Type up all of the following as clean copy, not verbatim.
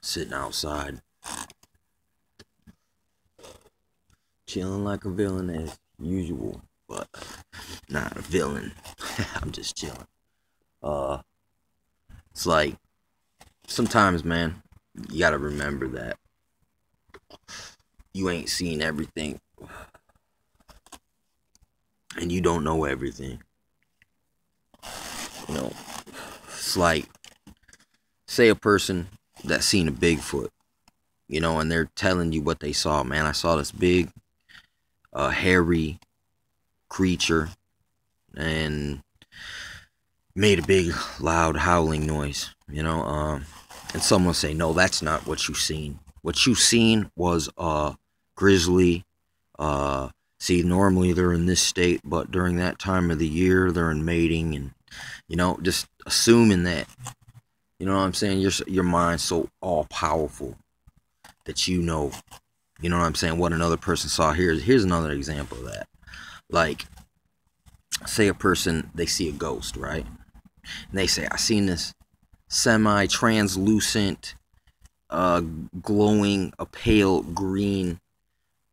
sitting outside, chilling like a villain as usual, but not a villain. I'm just chilling. Uh, it's like sometimes, man, you gotta remember that you ain't seen everything, and you don't know everything. You know, it's like say a person that's seen a Bigfoot, and they're telling you what they saw. Man, I saw this big, hairy creature, and made a big, loud howling noise. And someone say, "No, that's not what you seen. What you seen was a grizzly. See, normally they're in this state, but during that time of the year, they're in mating, and just assuming that." You know what I'm saying? Your mind's so all powerful that you know what I'm saying, what another person saw. Here's another example of that. Like, say a person, they see a ghost, right? And they say, "I seen this semi-translucent, glowing, a pale green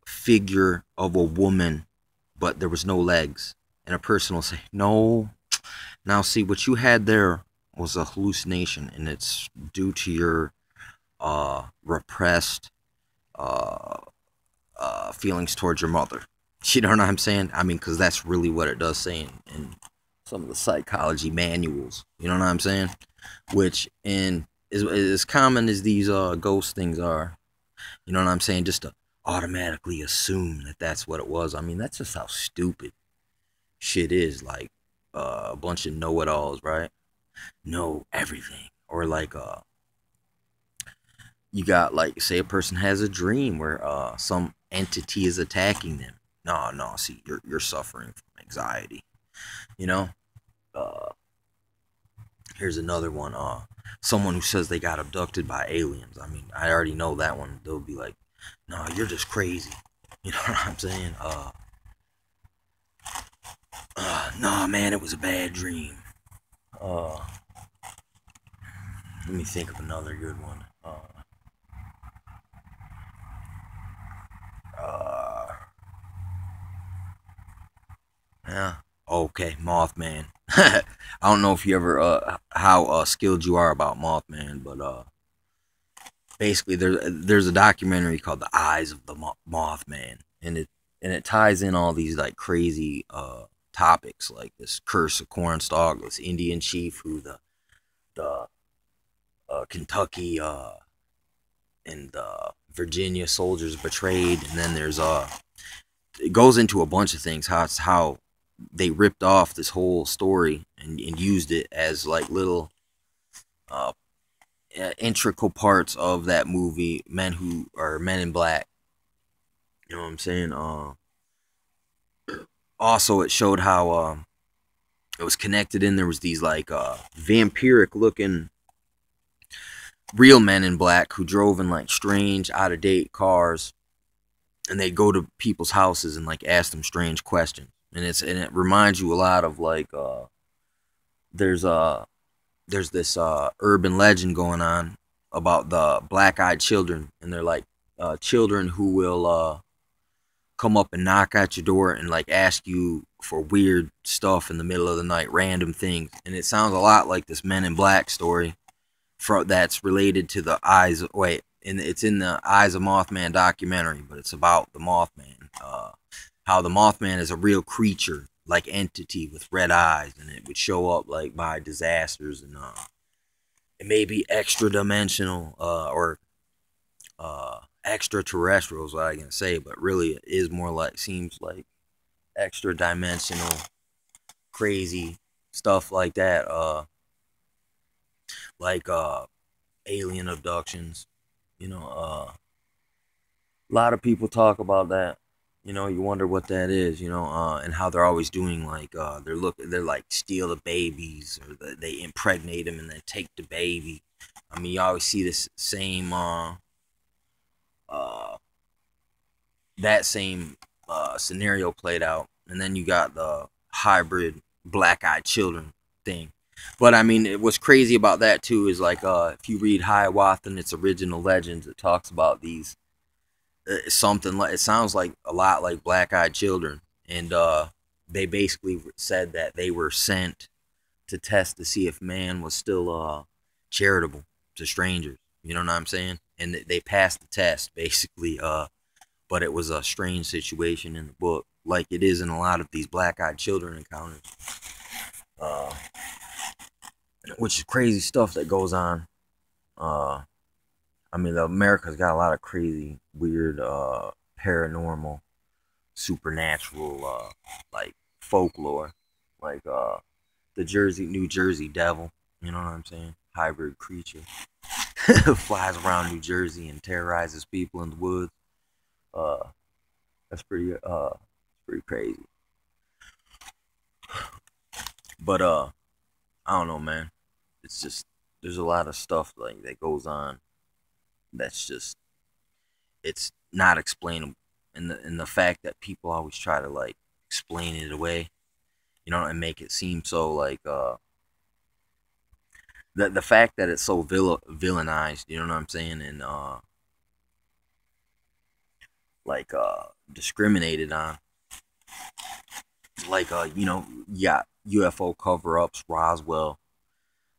figure of a woman, but there was no legs." And a person will say, "No, now see, what you had there was a hallucination, and it's due to your repressed uh, feelings towards your mother." You know what I'm saying? I mean, because that's really what it does say in some of the psychology manuals. You know what I'm saying? Which, in as common as these ghost things are, you know what I'm saying? Just to automatically assume that that's what it was. I mean, that's just how stupid shit is. Like, a bunch of know-it-alls, right? Know everything. Or like, you got, like, say a person has a dream where some entity is attacking them. No, see, you're suffering from anxiety. You know? Uh, Here's another one. Someone who says they got abducted by aliens. I mean, I already know that one. They'll be like, "No, you're just crazy." You know what I'm saying? No, man, it was a bad dream. Uh, Let me think of another good one. Uh, yeah. Okay, Mothman. I don't know if you ever how skilled you are about Mothman, but basically there's a documentary called The Eyes of the Mothman, and it ties in all these like crazy topics, like this curse of Cornstalk, this Indian chief who the Kentucky and Virginia soldiers betrayed, and then there's it goes into a bunch of things, how they ripped off this whole story and used it as like little uh, integral parts of that movie, Men in Black. You know what I'm saying? Also, it showed how it was connected in. There was these like vampiric looking real men in black who drove in like strange, out of date cars, and they'd go to people's houses and like ask them strange questions. And it reminds you a lot of like there's this urban legend going on about the black-eyed children, and they're like children who will come up and knock at your door and like ask you for weird stuff in the middle of the night, random things. And it sounds a lot like this Men in Black story that's related to the eyes. Wait, and it's in the Eyes of Mothman documentary, but it's about the Mothman. How the Mothman is a real creature, like entity with red eyes, and it would show up like by disasters, and it may be extra dimensional or extraterrestrial is what I can say, but really it is more like, seems like extra dimensional, crazy stuff like that. Like alien abductions. A lot of people talk about that. You wonder what that is. And how they're always doing like they're like steal the babies, or they impregnate them and then take the baby. I mean, you always see this same uh that same scenario played out, and then you got the hybrid black-eyed children thing. But I mean, what's crazy about that too is like if you read Hiawatha and its original legends, it talks about these something like, it sounds like a lot like black-eyed children, and they basically said that they were sent to test to see if man was still charitable to strangers. You know what I'm saying? And they passed the test basically. But it was a strange situation in the book, like it is in a lot of these black-eyed children encounters. Uh, which is crazy stuff that goes on. Uh, I mean, America's got a lot of crazy, weird, paranormal, supernatural, like folklore, like the New Jersey devil. You know what I'm saying? Hybrid creature flies around New Jersey and terrorizes people in the woods. Uh, that's pretty crazy. But I don't know, man. It's just there's a lot of stuff like that goes on that's just it's not explainable, and the fact that people always try to like explain it away, you know, and make it seem so like the fact that it's so villainized, you know what I'm saying, and like discriminated on, like you know, yeah, UFO cover-ups, Roswell,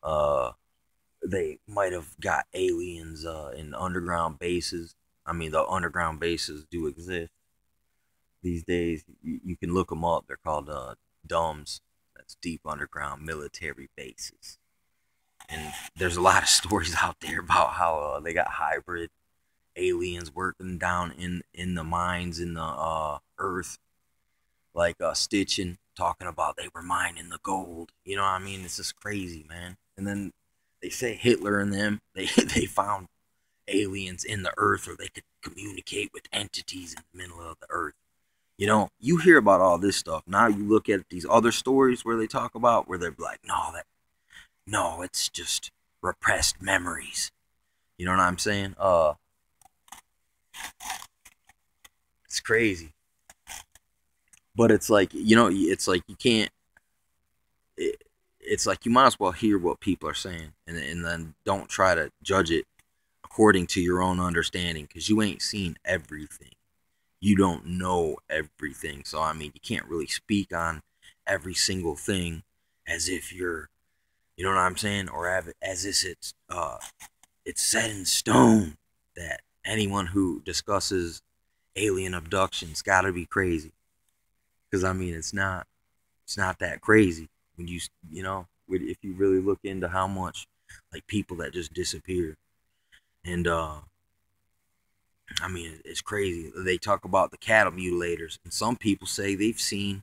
uh they might have got aliens in underground bases. I mean, the underground bases do exist these days. You can look them up. They're called DUMBs. That's deep underground military bases. And there's a lot of stories out there about how they got hybrid aliens working down in the mines in the earth, like Stitching, talking about they were mining the gold. You know what I mean? It's just crazy, man. And then they say Hitler and them, they found aliens in the earth, or they could communicate with entities in the middle of the earth. You know, you hear about all this stuff. Now you look at these other stories where they talk about where they're like, no, it's just repressed memories. You know what I'm saying? It's crazy. But it's like, you know, it's like you can't it's like you might as well hear what people are saying, and then don't try to judge it according to your own understanding, because you ain't seen everything. You don't know everything. So, I mean, you can't really speak on every single thing as if you're, you know what I'm saying? Or as if it's set in stone that anyone who discusses alien abductions got to be crazy. Because, I mean, it's not that crazy when you know, if you really look into how much like people that just disappeared. And I mean, it's crazy. They talk about the cattle mutilators, and some people say they've seen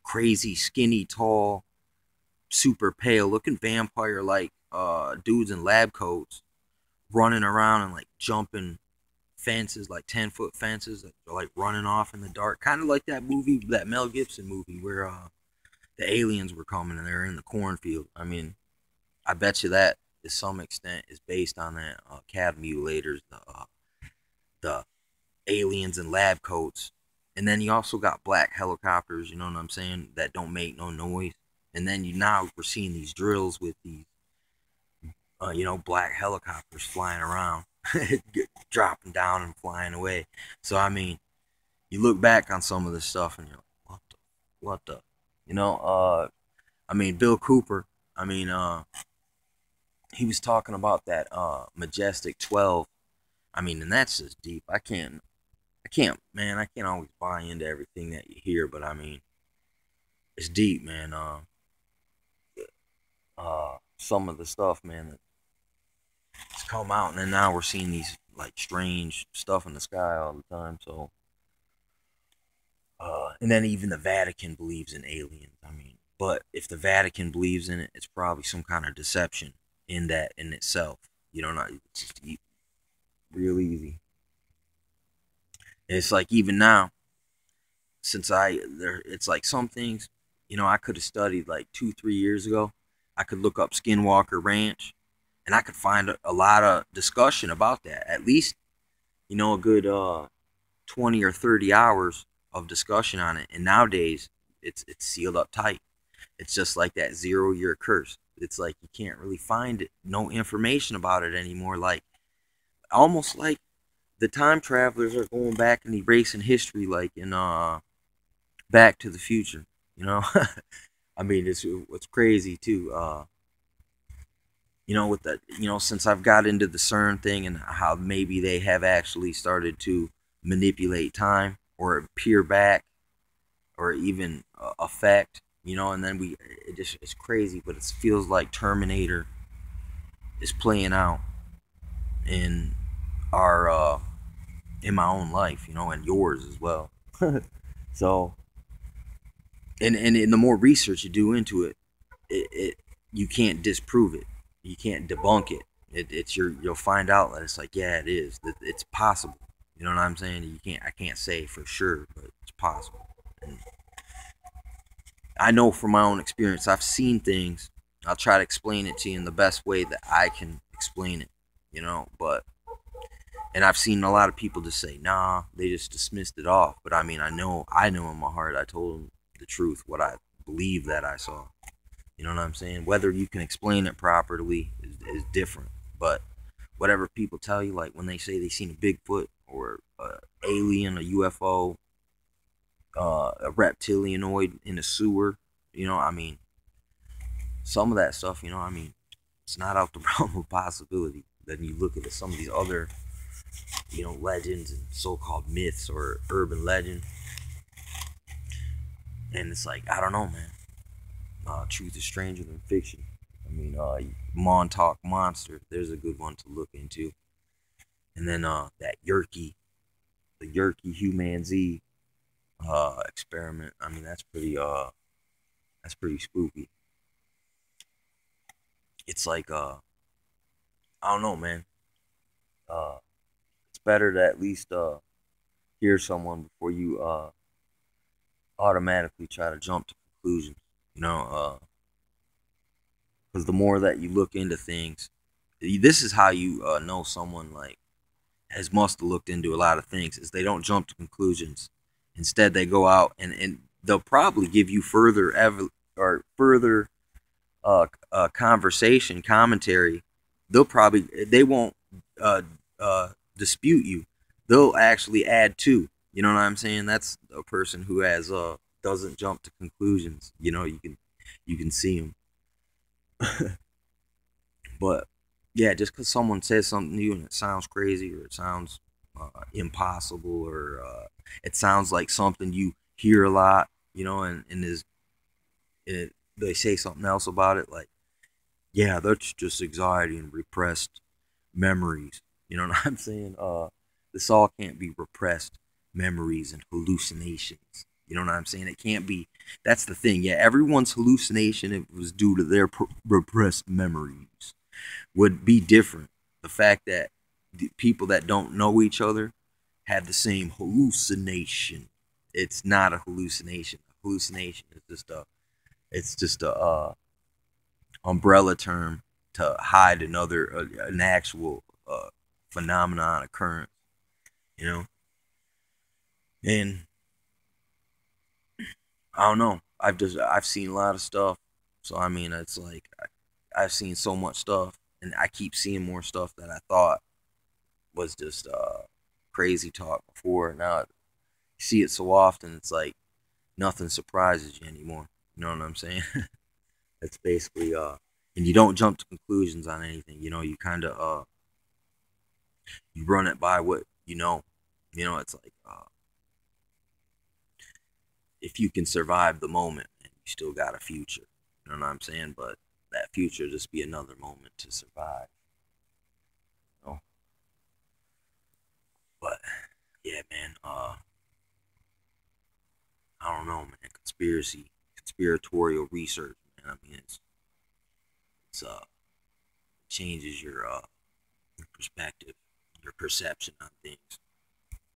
crazy skinny tall super pale looking vampire like dudes in lab coats running around and like jumping fences, like 10-foot fences that are like running off in the dark, kind of like that movie, that Mel Gibson movie where the aliens were coming and they're in the cornfield. I mean, I bet you that to some extent is based on that cat mutilators, the aliens in lab coats. And then you also got black helicopters, you know what I'm saying, that don't make no noise. And then now we're seeing these drills with these, you know, black helicopters flying around, dropping down and flying away. So I mean, you look back on some of this stuff and you're like, what the, you know, I mean, Bill Cooper, I mean, he was talking about that Majestic 12. I mean, and that's just deep. Man, I can't always buy into everything that you hear, but I mean, it's deep, man. Some of the stuff, man, that's come out, and then now we're seeing these like strange stuff in the sky all the time. So, and then even the Vatican believes in aliens. I mean, but if the Vatican believes in it, it's probably some kind of deception in that in itself. You know, not it's just real easy. And it's like even now, since it's like some things, you know, I could have studied like 2, 3 years ago. I could look up Skinwalker Ranch, and I could find a lot of discussion about that. At least, you know, a good 20 or 30 hours of discussion on it. And nowadays, it's sealed up tight. It's just like that 0 year curse. It's like you can't really find it, no information about it anymore. Like almost like the time travelers are going back and erasing history, like in Back to the Future. You know, I mean, it's what's crazy too. With the since I've got into the CERN thing and how maybe they have actually started to manipulate time or peer back or even affect, and then it's crazy, but it feels like Terminator is playing out in our in my own life, and yours as well. So, and the more research you do into it you can't disprove it, you can't debunk it. You'll find out that it's like, yeah, it is. That it's possible. You know what I'm saying? I can't say for sure, but it's possible. And I know from my own experience, I've seen things. I'll try to explain it to you in the best way that I can explain it, but and I've seen a lot of people just say, nah, they just dismissed it off. But I mean, I know in my heart, I told them the truth, what I believe that I saw. You know what I'm saying? Whether you can explain it properly is different. But whatever people tell you, like when they say they seen a Bigfoot or a alien, a UFO, a reptilianoid in a sewer, I mean, some of that stuff, I mean, it's not out the realm of possibility. Then you look at some of these other, legends and so-called myths or urban legend, and it's like, I don't know, man. Truth is stranger than fiction. I mean, Montauk Monster, there's a good one to look into. And then that the Yerky Human Z experiment. I mean, that's pretty spooky. It's like I don't know, man. Uh, it's better to at least hear someone before you automatically try to jump to conclusions. You know, because the more that you look into things, this is how you know someone like has must have looked into a lot of things. Is they don't jump to conclusions. Instead, they go out and they'll probably give you further conversation commentary. They won't uh, dispute you. They'll actually add to. You know what I'm saying? That's a person who has doesn't jump to conclusions. You can see them. But yeah, just because someone says something new and it sounds crazy or it sounds impossible or it sounds like something you hear a lot, they say something else about it, like, yeah, that's just anxiety and repressed memories. You know what I'm saying? This all can't be repressed memories and hallucinations. You know what I'm saying? It can't be. That's the thing. Yeah, everyone's hallucination, if it was due to their repressed memories, would be different. The fact that the people that don't know each other have the same hallucination. It's not a hallucination. Hallucination is just a umbrella term to hide an actual phenomenon occurrence. You know, and I don't know. I've seen a lot of stuff. So I mean, it's like I've seen so much stuff, and I keep seeing more stuff that I thought was just crazy talk before. Now you see it so often, it's like nothing surprises you anymore. You know what I'm saying? It's basically and you don't jump to conclusions on anything. You kind of you run it by what you know. It's like if you can survive the moment, you still got a future. You know what I'm saying? But that future just be another moment to survive. You know? But yeah, man. I don't know, man. Conspiratorial research, man. I mean, it's changes your perspective, your perception on things.